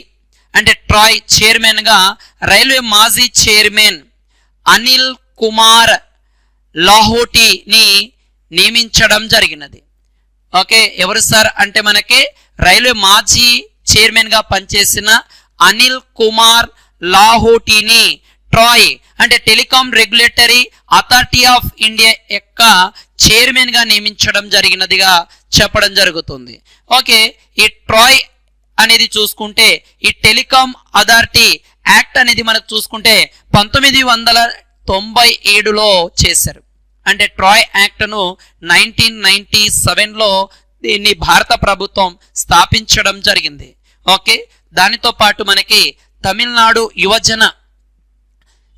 అంటే ట్రాయ్ చైర్మన్ గా రైల్వే మాజీ చైర్మన్ అనిల్ కుమార్ లాహోటీని నియమించడం జరిగినది. ఓకే, ఎవరు సార్ అంటే మనకి రైల్వే మాజీ చైర్మన్ గా పనిచేసిన అనిల్ కుమార్ లాహోటీని ట్రాయ్ అంటే telecom regulatory authority of India యొక్క చైర్మన్ గా నియమించడం జరిగినదిగా చెప్పడం జరుగుతుంది. ఓకే, ఈ ట్రాయ్ అనేది చూసుకుంటే ఈ టెలికాం అథారిటీ యాక్ట్ అనేది మనకు చూసుకుంటే 1997లో చేశారు. అంటే ట్రాయ్ యాక్ట్ ను 1997లో దీన్ని భారత ప్రభుత్వం స్థాపించడం జరిగింది. ఓకే, దానితో పాటు మనకి తమిళనాడు యువజన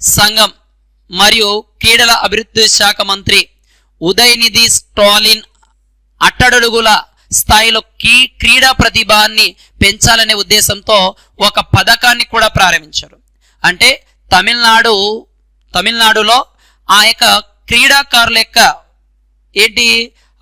సంఘం మరియు క్రీడల అభివృద్ధి శాఖ మంత్రి ఉదయనిధి స్టాలిన్ అట్టడుగుల స్థాయిలో క్రీడా ప్రతిభాన్ని పెంచాలనే ఉద్దేశంతో ఒక పథకాన్ని కూడా ప్రారంభించారు. అంటే తమిళనాడులో ఆ యొక్క క్రీడాకారుల యొక్క ఏంటి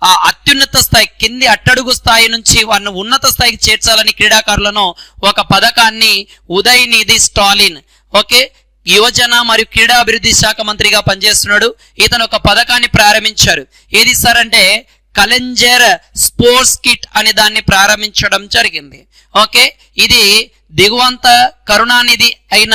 ఆ అత్యున్నత స్థాయి కింది అట్టడుగు స్థాయి నుంచి వారిని ఉన్నత స్థాయికి చేర్చాలని క్రీడాకారులను ఒక పథకాన్ని ఉదయనిధి స్టాలిన్ ఓకే యువజన మరియు క్రీడా అభివృద్ధి శాఖ మంత్రిగా పనిచేస్తున్నాడు. ఇతను ఒక పథకాన్ని ప్రారంభించారు. ఏది సార్ అంటే కలెంజర్ స్పోర్ట్స్ కిట్ అనే దాన్ని ప్రారంభించడం జరిగింది. ఓకే, ఇది దిగువంత కరుణానిధి అయిన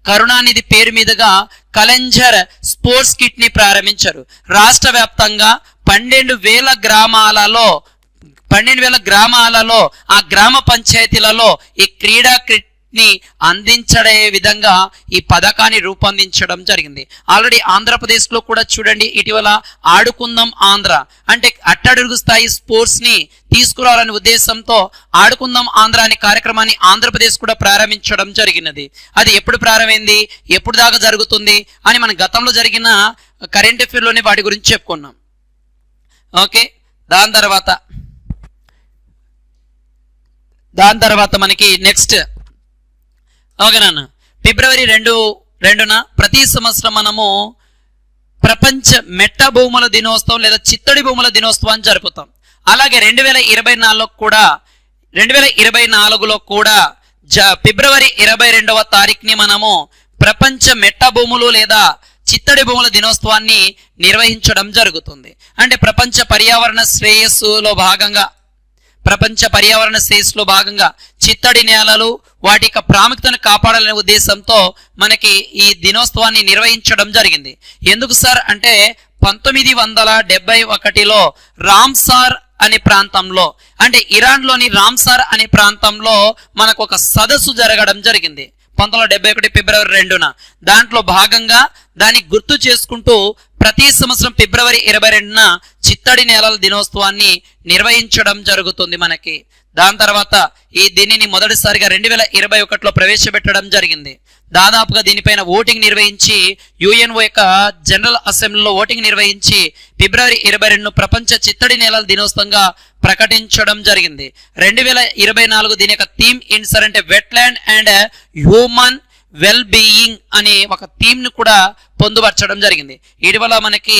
కరుణానిధి పేరు మీదుగా కలెంజర్ స్పోర్ట్స్ కిట్ ని ప్రారంభించారు. రాష్ట్ర వ్యాప్తంగా 12,000 గ్రామాలలో ఆ గ్రామ పంచాయతీలలో ఈ క్రీడా కిట్ ని అందించడే విధంగా ఈ పథకాన్ని రూపొందించడం జరిగింది. ఆల్రెడీ ఆంధ్రప్రదేశ్ లో కూడా చూడండి, ఇటీవల ఆడుకుందాం ఆంధ్ర అంటే అట్టడుగు స్థాయి స్పోర్ట్స్ ని తీసుకురావాలనే ఉద్దేశంతో ఆడుకుందాం ఆంధ్ర అనే కార్యక్రమాన్ని ఆంధ్రప్రదేశ్ కూడా ప్రారంభించడం జరిగినది. అది ఎప్పుడు ప్రారంభమైంది, ఎప్పుడు దాకా జరుగుతుంది అని మన గతంలో జరిగిన కరెంట్ అఫైర్ లోనే వాటి గురించి చెప్పుకున్నాం. ఓకే, దాని తర్వాత మనకి నెక్స్ట్ ఓకేనా ఫిబ్రవరి 2న ప్రతి సంవత్సరం మనము ప్రపంచ మెట్ట భూముల దినోత్సవం లేదా చిత్తడి భూముల దినోత్సవాన్ని జరుపుతాం. అలాగే 2024లో కూడా ఫిబ్రవరి 22వ తారీఖుని మనము ప్రపంచ మెట్ట భూములు లేదా చిత్తడి భూముల దినోత్సవాన్ని నిర్వహించడం జరుగుతుంది. అంటే ప్రపంచ పర్యావరణ శ్రేయస్సులో భాగంగా చిత్తడి నేలలు వాటి యొక్క ప్రాముఖ్యతను కాపాడాలనే ఉద్దేశంతో మనకి ఈ దినోత్సవాన్ని నిర్వహించడం జరిగింది. ఎందుకు సార్ అంటే 1971లో రామ్సార్ అనే ప్రాంతంలో అంటే ఇరాన్లోని రామ్సార్ అనే ప్రాంతంలో మనకు ఒక సదస్సు జరగడం జరిగింది 1971 ఫిబ్రవరి 2న. దాంట్లో భాగంగా దాన్ని గుర్తు చేసుకుంటూ ప్రతి సంవత్సరం ఫిబ్రవరి 22న చిత్తడి నేలల దినోత్సవాన్ని నిర్వహించడం జరుగుతుంది మనకి. దాని తర్వాత ఈ దీనిని మొదటిసారిగా 2021లో ప్రవేశపెట్టడం జరిగింది. దాదాపుగా దీనిపైన ఓటింగ్ నిర్వహించి యుఎన్ఓ యొక్క జనరల్ అసెంబ్లీలో ఓటింగ్ నిర్వహించి ఫిబ్రవరి 22ను ప్రపంచ చిత్తడి నేలల దినోత్సవంగా ప్రకటించడం జరిగింది. 2024 దీని యొక్క థీమ్ ఏంటి సార్ అంటే wetland and human well being అనే ఒక థీమ్ ను కూడా పొందుపరచడం జరిగింది. ఇటీవల మనకి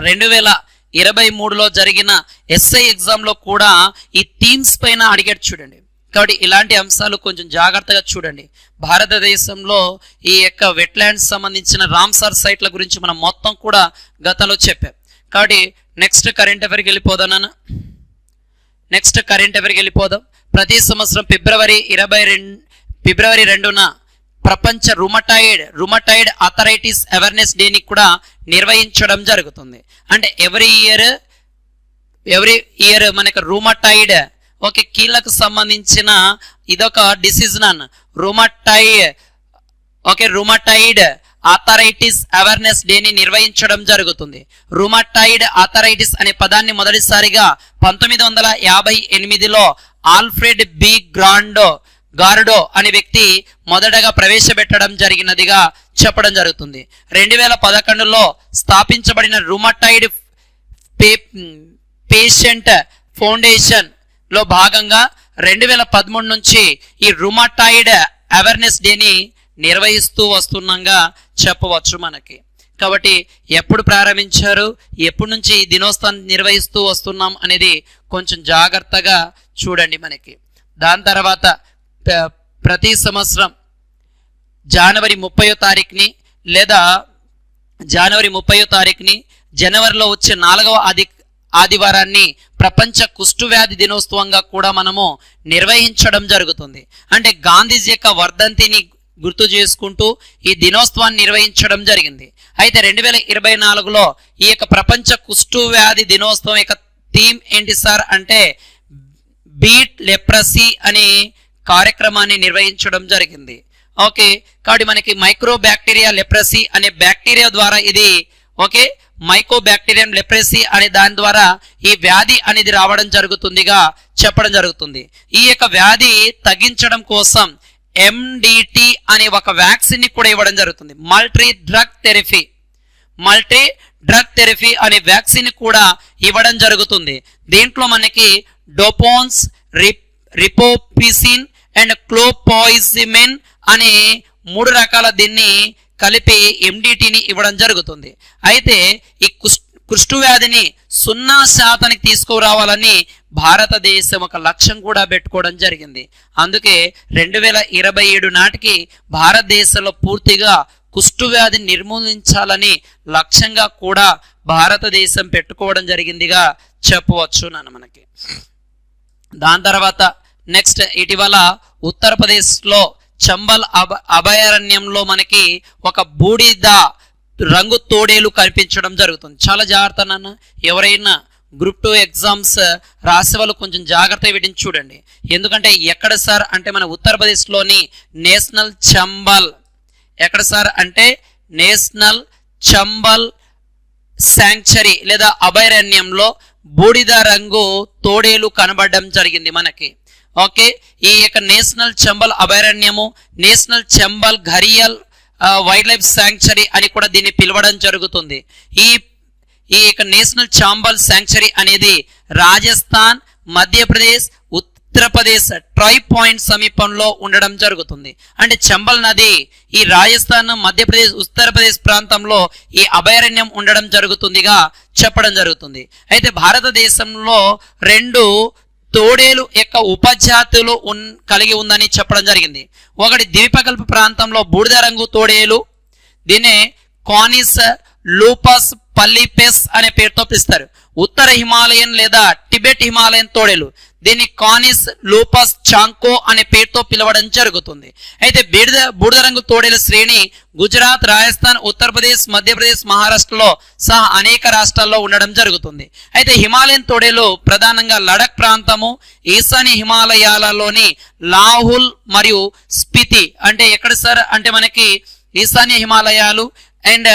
2023లో జరిగిన ఎస్ఐ ఎగ్జామ్ లో కూడా ఈ థీమ్స్ పైన అడిగాడు చూడండి. కాబట్టి ఇలాంటి అంశాలు కొంచెం జాగ్రత్తగా చూడండి. భారతదేశంలో ఈ యొక్క వెట్లాండ్స్ సంబంధించిన రామ్సార్ సైట్ల గురించి మనం మొత్తం కూడా గతంలో చెప్పాం. కాబట్టి నెక్స్ట్ కరెంట్ అఫైర్కి వెళ్ళిపోదాం. ప్రతి సంవత్సరం ఫిబ్రవరి 2న ప్రపంచ రుమటాయిడ్ ఆర్థరైటిస్ అవేర్నెస్ డేని కూడా నిర్వహించడం జరుగుతుంది. అంటే ఎవ్రీ ఇయర్ మనకు రుమటాయిడ్ ఓకే కీళ్ళకు సంబంధించిన ఇదొక డిసీజ్ రుమటాయిడ్ ఆర్థరైటిస్ అవేర్నెస్ డేని నిర్వహించడం జరుగుతుంది. రుమటాయిడ్ ఆర్థరైటిస్ అనే పదాన్ని మొదటిసారిగా 1958లో ఆల్ఫ్రెడ్ బి గార్డో అనే వ్యక్తి మొదటగా ప్రవేశపెట్టడం జరిగినదిగా చెప్పడం జరుగుతుంది. 2011లో స్థాపించబడిన రుమటాయిడ్ పేషెంట్ ఫౌండేషన్ లో భాగంగా 2013 నుంచి ఈ రుమటాయిడ్ అవేర్నెస్ డేని నిర్వహిస్తూ వస్తున్నాగా చెప్పవచ్చు మనకి. కాబట్టి ఎప్పుడు ప్రారంభించారు, ఎప్పటి నుంచి ఈ దినోత్సవాన్ని నిర్వహిస్తూ వస్తున్నాం అనేది కొంచెం జాగ్రత్తగా చూడండి మనకి. దాని తర్వాత ప్రతి సంవత్సరం జనవరి 30వ తారీఖుని లేదా జనవరి 30వ తారీఖుని జనవరిలో వచ్చే 4వ ఆదివారాన్ని ప్రపంచ కుష్ఠవ్యాధి దినోత్సవంగా కూడా మనము నిర్వహించడం జరుగుతుంది. అంటే గాంధీజీ యొక్క వర్ధంతిని గుర్తు చేసుకుంటూ ఈ దినోత్సవాన్ని నిర్వహించడం జరిగింది. అయితే 2024లో ఈ యొక్క ప్రపంచ కుష్ఠవ్యాధి దినోత్సవం యొక్క థీమ్ ఏంటి సార్ అంటే బీట్ లెప్రసీ అనే కార్యక్రమాన్ని నిర్వహించడం జరిగింది. ఓకే, కాబట్టి మనకి మైక్రో బ్యాక్టీరియా లెప్రసీ అనే బ్యాక్టీరియా ద్వారా ఇది ఓకే మైకోబాక్టీరియం లెప్రసీ అనే దాని ద్వారా ఈ వ్యాధి అనేది రావడం జరుగుతుందిగా చెప్పడం జరుగుతుంది. ఈ యొక్క వ్యాధి తగ్గించడం కోసం MDT అనే ఒక వ్యాక్సిన్ ని కూడా ఇవ్వడం జరుగుతుంది. మల్టీ డ్రగ్ థెరపీ అనే వ్యాక్సిన్ కూడా ఇవ్వడం జరుగుతుంది. దీంట్లో మనకి డోపోన్స్, రిపోపిసిన్ అండ్ క్లోపోయిజిమెన్ అనే 3 రకాల దీన్ని కలిపి MDTని ఇవ్వడం జరుగుతుంది. అయితే ఈ కుష్టు వ్యాధిని 0% తీసుకురావాలని భారతదేశం ఒక లక్ష్యం కూడా పెట్టుకోవడం జరిగింది. అందుకే 2027 నాటికి భారతదేశంలో పూర్తిగా కుష్టు వ్యాధిని నిర్మూలించాలని లక్ష్యంగా కూడా భారతదేశం పెట్టుకోవడం జరిగిందిగా చెప్పవచ్చు మనకి. దాని తర్వాత నెక్స్ట్ ఇటీవల ఉత్తరప్రదేశ్లో చంబల్ అభయారణ్యంలో మనకి ఒక బూడిద రంగు తోడేలు కనిపించడం జరుగుతుంది. చాలా జాగ్రత్త నాన్న, ఎవరైనా గ్రూప్ 2 ఎగ్జామ్స్ రాసే వాళ్ళు కొంచెం జాగ్రత్త వీటిని చూడండి. ఎందుకంటే ఎక్కడ సార్ అంటే మన ఉత్తరప్రదేశ్లోని నేషనల్ చంబల్, ఎక్కడ సార్ అంటే నేషనల్ చంబల్ శాంక్చరీ లేదా అభయారణ్యంలో బూడిద రంగు తోడేలు కనబడడం జరిగింది మనకి. ఓకే, ఈ యొక్క నేషనల్ చంబల్ అభయారణ్యము, national Chambal gharial wildlife sanctuary అని కూడా దీన్ని పిలవడం జరుగుతుంది. ఈ యొక్క నేషనల్ చంబల్ శాంక్చరీ అనేది రాజస్థాన్, మధ్యప్రదేశ్, ఉత్తరప్రదేశ్ ట్రై పాయింట్ సమీపంలో ఉండడం జరుగుతుంది. అంటే చంబల్ నది ఈ రాజస్థాన్, మధ్యప్రదేశ్, ఉత్తరప్రదేశ్ ప్రాంతంలో ఈ అభయారణ్యం ఉండడం జరుగుతుందిగా చెప్పడం జరుగుతుంది. అయితే భారతదేశంలో 2 తోడేలు యొక్క ఉపజాతులు కలిగి ఉందని చెప్పడం జరిగింది. ఒకటి ద్వీపకల్ప ప్రాంతంలో బూడిద రంగు తోడేలు, దీన్నే కానిస్ లూపస్ పల్లిపెస్ అనే పేరుతో పిలుస్తారు. ఉత్తర హిమాలయన్ లేదా టిబెట్ హిమాలయన్ తోడేలు, దీన్ని కానిస్ లూపస్ చాంకో అనే పేరుతో పిలవడం జరుగుతుంది. అయితే బూడిద రంగు తోడేలు శ్రేణి గుజరాత్, రాజస్థాన్, ఉత్తరప్రదేశ్, మధ్యప్రదేశ్, మహారాష్ట్రలో సహా అనేక రాష్ట్రాల్లో ఉండడం జరుగుతుంది. అయితే హిమాలయన్ తోడేలు ప్రధానంగా లడక్ ప్రాంతము, ఈశాన్య హిమాలయాలలోని లాహుల్ మరియు స్పితి, అంటే ఎక్కడ సార్ అంటే మనకి ఈశాన్య హిమాలయాలు అండ్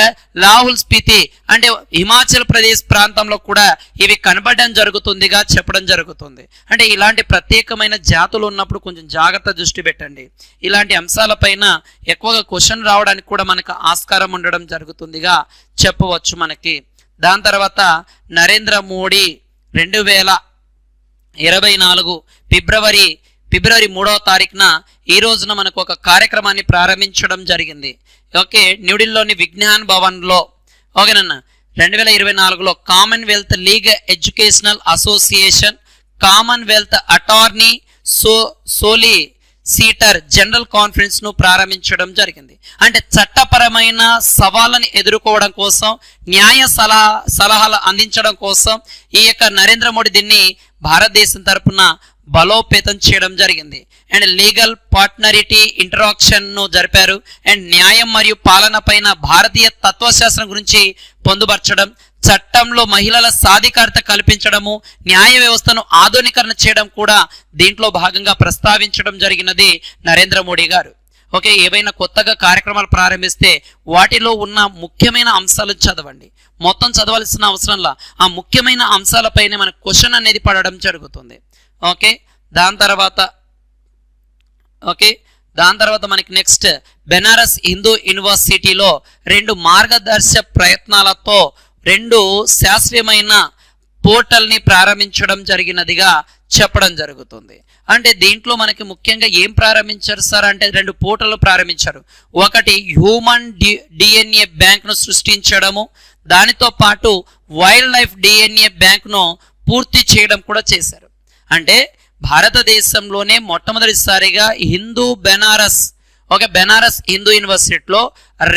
లాహుల్ స్పితి అంటే హిమాచల్ ప్రదేశ్ ప్రాంతంలో కూడా ఇవి కనబడడం జరుగుతుందిగా చెప్పడం జరుగుతుంది. అంటే ఇలాంటి ప్రత్యేకమైన జాతులు ఉన్నప్పుడు కొంచెం జాగ్రత్త దృష్టి పెట్టండి. ఇలాంటి అంశాలపైన ఎక్కువగా క్వశ్చన్ రావడానికి కూడా మనకు ఆస్కారం ఉండడం జరుగుతుందిగా చెప్పవచ్చు మనకి. దాని తర్వాత నరేంద్ర మోడీ 2024 ఫిబ్రవరి 3వ తారీఖున ఈ రోజున మనకు ఒక కార్యక్రమాన్ని ప్రారంభించడం జరిగింది. ఓకే, న్యూఢిల్లీలోని విజ్ఞాన్ భవన్లో. ఓకేనన్నా, 2024లో commonwealth league educational association, commonwealth attorney solicitor general conference ను ప్రారంభించడం జరిగింది. అంటే చట్టపరమైన సవాళ్ళని ఎదుర్కోవడం కోసం, న్యాయ సలహాలు అందించడం కోసం ఈ యొక్క నరేంద్ర మోడీ దీన్ని భారతదేశం తరపున బలోపేతం చేయడం జరిగింది. అండ్ లీగల్ పార్ట్నరిటీ ఇంటరాక్షన్ ను జరిపారు. అండ్ న్యాయం మరియు పాలన పైన భారతీయ తత్వశాస్త్రం గురించి పొందుపరచడం, చట్టంలో మహిళల సాధికారత కల్పించడము, న్యాయ వ్యవస్థను ఆధునీకరణ చేయడం కూడా దీంట్లో భాగంగా ప్రస్తావించడం జరిగినది నరేంద్ర మోడీ గారు. ఓకే, ఏవైనా కొత్తగా కార్యక్రమాలు ప్రారంభిస్తే వాటిలో ఉన్న ముఖ్యమైన అంశాలు చదవండి. మొత్తం చదవాల్సిన అవసరంలా ఆ ముఖ్యమైన అంశాలపైనే మనకు క్వశ్చన్ అనేది పడడం జరుగుతుంది. ఓకే, దాని తర్వాత మనకి నెక్స్ట్ బెనారస్ హిందూ యూనివర్సిటీలో 2 మార్గదర్శక ప్రయత్నాలతో 2 శాస్త్రీయమైన పోర్టల్ని ప్రారంభించడం జరిగినదిగా చెప్పడం జరుగుతుంది. అంటే దీంట్లో మనకి ముఖ్యంగా ఏం ప్రారంభించారు సార్ అంటే 2 పోర్టల్ ప్రారంభించారు. ఒకటి హ్యూమన్ DNA బ్యాంక్ను సృష్టించడము, దానితో పాటు వైల్డ్ లైఫ్ DNA బ్యాంక్ను పూర్తి చేయడం కూడా చేశారు. అంటే భారతదేశంలోనే మొట్టమొదటిసారిగా బెనారస్ హిందూ యూనివర్సిటీలో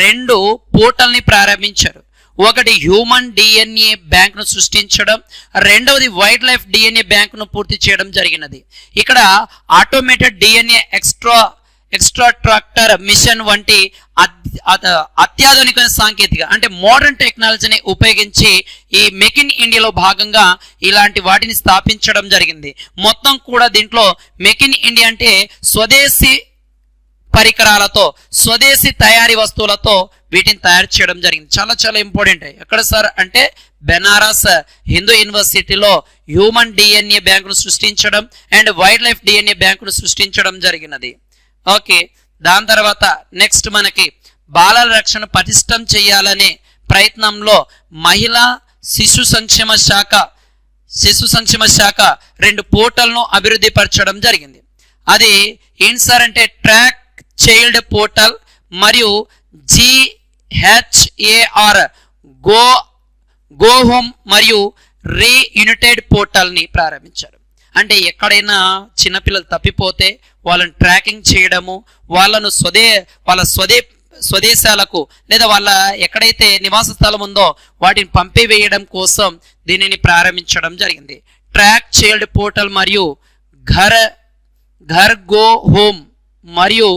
2 పోర్టల్ని ప్రారంభించారు. ఒకటి హ్యూమన్ DNA బ్యాంక్ను సృష్టించడం, రెండవది వైల్డ్ లైఫ్ DNA బ్యాంక్ను పూర్తి చేయడం జరిగినది. ఇక్కడ ఆటోమేటెడ్ DNA ఎక్స్ట్రాక్టర్ మిషన్ వంటి అత్యాధునిక సాంకేతిక అంటే మోడర్న్ టెక్నాలజీని ఉపయోగించి ఈ మేక్ ఇన్ ఇండియాలో భాగంగా ఇలాంటి వాటిని స్థాపించడం జరిగింది. మొత్తం కూడా దీంట్లో మేక్ ఇన్ ఇండియా అంటే స్వదేశీ పరికరాలతో, స్వదేశీ తయారీ వస్తువులతో వీటిని తయారు చేయడం జరిగింది. చాలా చాలా ఇంపార్టెంట్. ఎక్కడ సార్ అంటే బెనారస్ హిందూ యూనివర్సిటీలో హ్యూమన్ డిఎన్ఏ బ్యాంకును సృష్టించడం అండ్ వైల్డ్ లైఫ్ డిఎన్ఏ బ్యాంకును సృష్టించడం జరిగినది. ఓకే, దాని తర్వాత నెక్స్ట్ మనకి బాలల రక్షణ పటిష్టం చేయాలనే ప్రయత్నంలో మహిళా శిశు సంక్షేమ శాఖ 2 పోర్టల్ను అభివృద్ధి పరచడం జరిగింది. అది ఏంటి సార్ అంటే ట్రాక్ చైల్డ్ పోర్టల్ మరియు GHAR గో హోమ్ మరియు రీయూనిటెడ్ పోర్టల్ని ప్రారంభించారు. అంటే ఎక్కడైనా చిన్నపిల్లలు తప్పిపోతే వాళ్ళని ట్రాకింగ్ చేయడము, వాళ్ళను వాళ్ళ స్వదేశాలకు లేదా వాళ్ళ ఎక్కడైతే నివాస స్థలం ఉందో వాటిని పంపివేయడం కోసం దీనిని ప్రారంభించడం జరిగింది. ట్రాక్ చైల్డ్ పోర్టల్ మరియు ఘర్ గో హోమ్ మరియు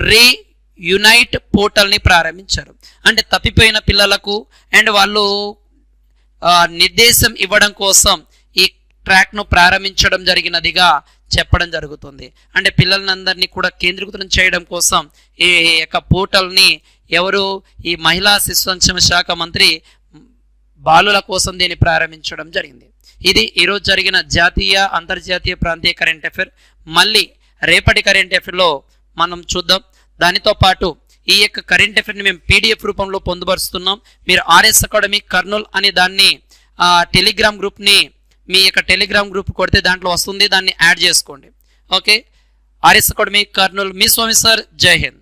రీయూనైట్ పోర్టల్ని ప్రారంభించారు. అంటే తప్పిపోయిన పిల్లలకు అండ్ వాళ్ళు నిర్దేశం ఇవ్వడం కోసం ఈ ట్రాక్ను ప్రారంభించడం జరిగినదిగా చెప్పడం జరుగుతుంది. అంటే పిల్లలందరినీ కూడా కేంద్రీకృతం చేయడం కోసం ఈ యొక్క పోర్టల్ని ఈ మహిళా శిశు సంక్షేమ శాఖ మంత్రి బాలుల కోసం దీన్ని ప్రారంభించడం జరిగింది. ఇది ఈరోజు జరిగిన జాతీయ, అంతర్జాతీయ, ప్రాంతీయ కరెంట్ అఫైర్. మళ్ళీ రేపటి కరెంట్ అఫైర్లో మనం చూద్దాం. దానితో పాటు ఈ యొక్క కరెంట్ అఫైర్ని మేము PDF రూపంలో పొందుపరుస్తున్నాం. మీరు RS అకాడమీ కర్నూల్ అనే దాన్ని టెలిగ్రామ్ గ్రూప్ని మీ యొక్క టెలిగ్రామ్ గ్రూప్ కొడితే దాంట్లో వస్తుంది, దాన్ని యాడ్ చేసుకోండి. ఓకే, RS అకాడమీ కర్నూల్, మీ స్వామి సార్. జై హింద్.